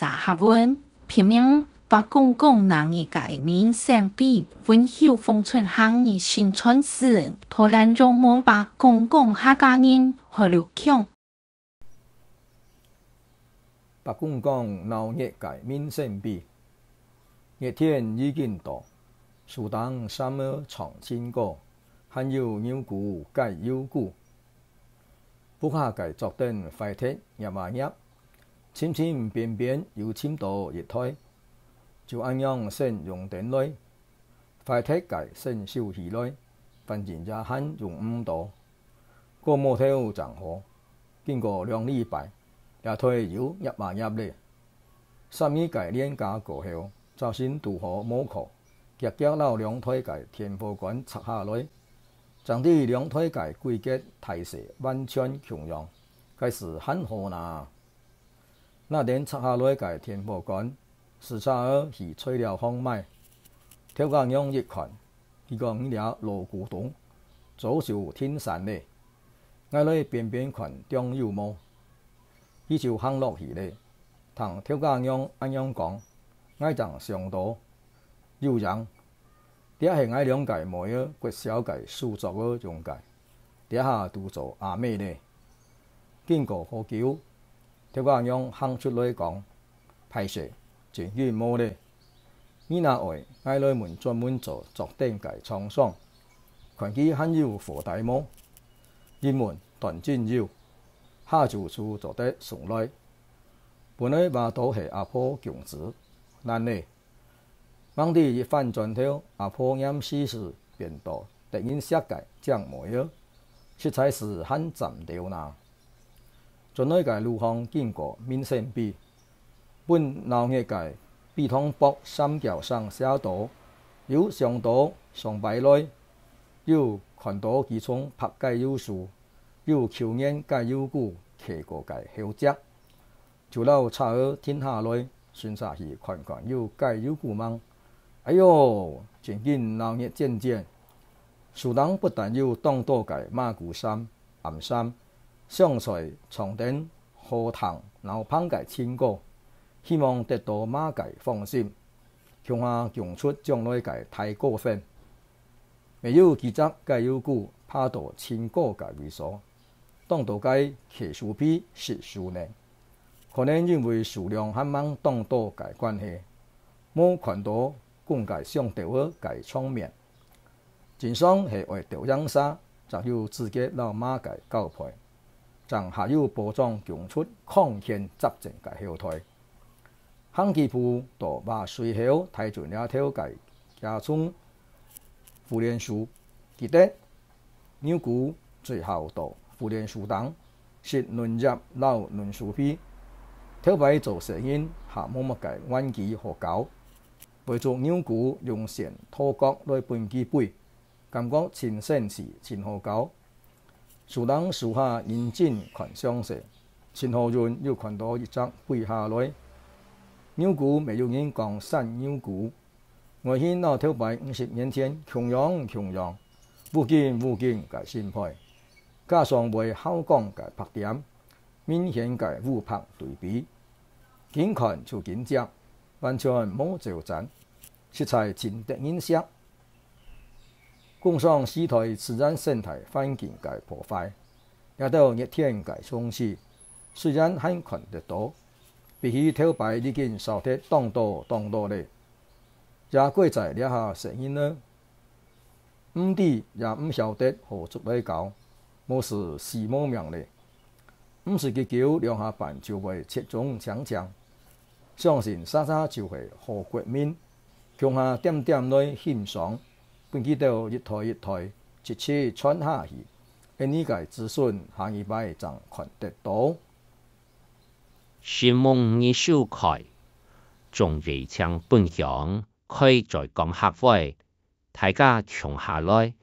沙学问，拼命把公共人的界面相比温柔风存行的新村诗人，突然让我把公共客家人和流强。白公讲闹热界面相比，热天已经到，树当三么长青果，还有牛骨盖有骨。不下界作等快铁入啊入，深深边边有深度热台，就按样先用电来，快铁界先收起来，反正也很用唔到。过摩头账号，经过2礼拜。也退又入啊入咧，3米界年假过后，造成渡河冇课，结结老两腿界天保馆拆下来，将啲两腿界规格体势完全强扬，开始很好呐。那点拆下来界天保馆，视察儿是吹了风麦，跳江用一看，佢讲了锣鼓洞，左手天山咧，挨来边边看中有冇。伊就行落去咧，同跳家娘安样讲，爱当上道有人，这是爱两界模样，国小界数作个中界，这下都做阿妹咧。经过好久，跳家娘行出来讲，歹势，真远冇咧。你那会爱来门专门做作顶界创伤，看佢很有火大么？人们断真有。下就处做得上来，本来话都系阿婆强子，难呢。忙地一翻转头，阿婆饮死时变多，突然世界将模样，实在是很暂掉呐。转来界路况经过明显比，本闹热界比通北三角上小道，有上道上摆来，有看到其中拍界有数。有球眼介有股骑过界后只，就老差儿停下来，顺下去看看有介有股吗？哎哟，真紧闹热渐渐。树当不但有当多界马古山、暗山，上菜床顶、荷塘、老胖界青果，希望得到马界放心，向下强出将来界太过分。没有几只介有股拍到青果界为所。当到界骑树皮是树呢，可能因为数量很猛，当到界关系，冇看到公界上钓个界窗面，真爽系为钓养沙，则有自己老马界交配，仲还有包装强出抗天执政界后台，行几步到把随后睇准了条界加葱、富莲树，记得牛股最后到。富莲树当是嫩入老嫩树皮，挑摆做成因下冇乜界弯机和搞，为做牛骨用线拖角来分机背，感觉真sen是真好搞。树当树下认真看详细，真好润又看到一张背下来。牛骨没有人讲散牛骨，外显那挑摆50年前强扬，无见界心派。加上为好讲嘅拍点，明显嘅互拍对比，紧看就紧接，完全冇照战，实在真得人惜。工商时代自然生态环境嘅破坏，也到热天嘅冲击，虽然很看得到，比起头摆已经烧得当多咧，也贵在了下声音呢，唔知也唔晓得何足来搞。冇是死冇命咧，唔是佢叫两下办就会切中强，相信沙就会好国民，强下点来欣赏，并记到一台一次传下去，因呢个资讯下一摆就看得到。新梦艺术开，仲热情分享，可以在讲客会，大家穷下来。